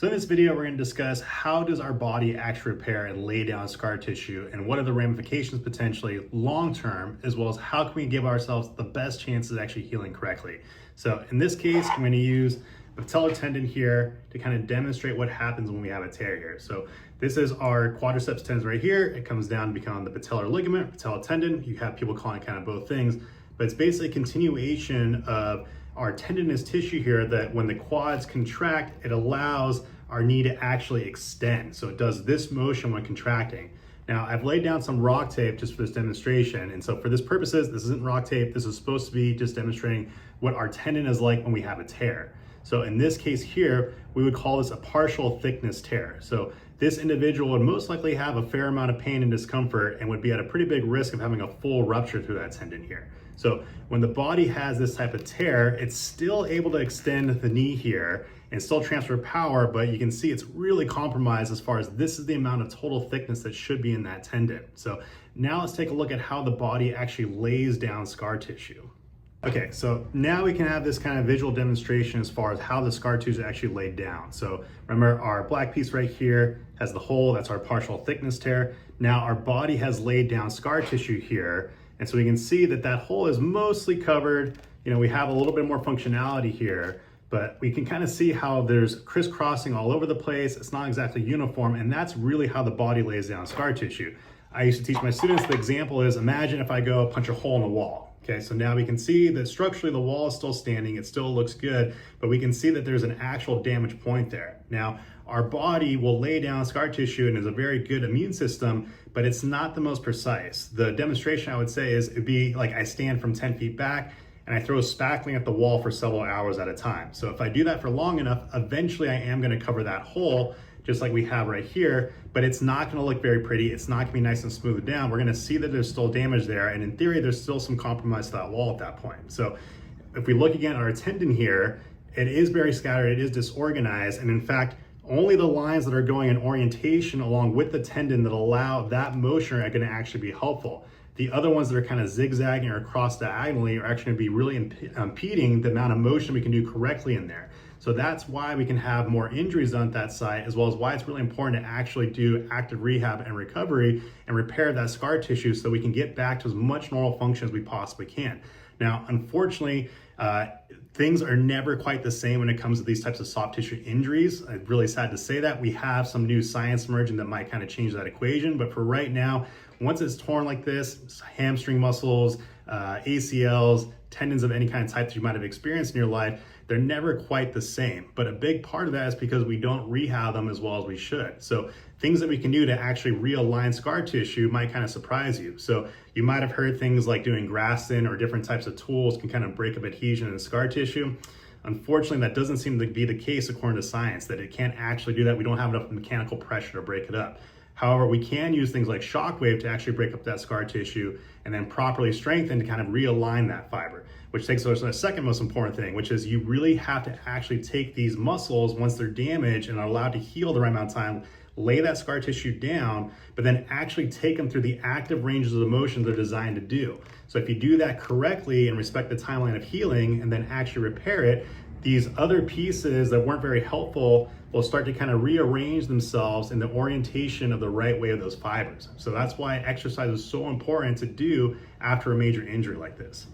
So in this video, we're going to discuss how does our body actually repair and lay down scar tissue, and what are the ramifications potentially long-term, as well as how can we give ourselves the best chances of actually healing correctly. So in this case, I'm going to use the patellar tendon here to kind of demonstrate what happens when we have a tear here. So this is our quadriceps tendon right here. It comes down to become the patellar ligament, patellar tendon. You have people calling it kind of both things, but it's basically a continuation of our tendinous tissue here that when the quads contract, it allows our knee to actually extend. So it does this motion when contracting. Now I've laid down some rock tape just for this demonstration. And so for this purposes, this isn't rock tape. This is supposed to be just demonstrating what our tendon is like when we have a tear. So in this case here, we would call this a partial thickness tear. So this individual would most likely have a fair amount of pain and discomfort and would be at a pretty big risk of having a full rupture through that tendon here. So when the body has this type of tear, it's still able to extend the knee here and still transfer power, but you can see it's really compromised as far as this is the amount of total thickness that should be in that tendon. So now let's take a look at how the body actually lays down scar tissue. Okay, so now we can have this kind of visual demonstration as far as how the scar tissue is actually laid down. So remember, our black piece right here has the hole, that's our partial thickness tear. Now our body has laid down scar tissue here, and so we can see that that hole is mostly covered. You know, we have a little bit more functionality here, but we can kind of see how there's crisscrossing all over the place. It's not exactly uniform, and that's really how the body lays down scar tissue. I used to teach my students, the example is, imagine if I go punch a hole in the wall. Okay, so now we can see that structurally the wall is still standing, it still looks good, but we can see that there's an actual damage point there. Now, our body will lay down scar tissue and is a very good immune system, but it's not the most precise. The demonstration I would say is it'd be like I stand from 10 feet back and I throw spackling at the wall for several hours at a time. So if I do that for long enough, eventually I am gonna cover that hole, just like we have right here, but it's not gonna look very pretty. It's not gonna be nice and smoothed down. We're gonna see that there's still damage there, and in theory, there's still some compromise to that wall at that point. So if we look again at our tendon here, it is very scattered, it is disorganized, and in fact, only the lines that are going in orientation along with the tendon that allow that motion are gonna actually be helpful. The other ones that are kind of zigzagging or cross diagonally are actually gonna be really impeding the amount of motion we can do correctly in there. So that's why we can have more injuries done at that site, as well as why it's really important to actually do active rehab and recovery and repair that scar tissue so we can get back to as much normal function as we possibly can. Now, unfortunately, things are never quite the same when it comes to these types of soft tissue injuries. I'm really sad to say that. We have some new science emerging that might kind of change that equation, but for right now, once it's torn like this, hamstring muscles, ACLs, tendons of any kind of type that you might have experienced in your life, they're never quite the same. But a big part of that is because we don't rehab them as well as we should. So things that we can do to actually realign scar tissue might kind of surprise you. So you might have heard things like doing grafting or different types of tools can kind of break up adhesion in scar tissue. Unfortunately, that doesn't seem to be the case according to science, that it can't actually do that. We don't have enough mechanical pressure to break it up. However, we can use things like shockwave to actually break up that scar tissue and then properly strengthen to kind of realign that fiber, which takes us to the second most important thing, which is you really have to actually take these muscles once they're damaged and are allowed to heal the right amount of time, lay that scar tissue down, but then actually take them through the active ranges of motion they're designed to do. So if you do that correctly and respect the timeline of healing and then actually repair it, these other pieces that weren't very helpful will start to kind of rearrange themselves in the orientation of the right way of those fibers. So that's why exercise is so important to do after a major injury like this.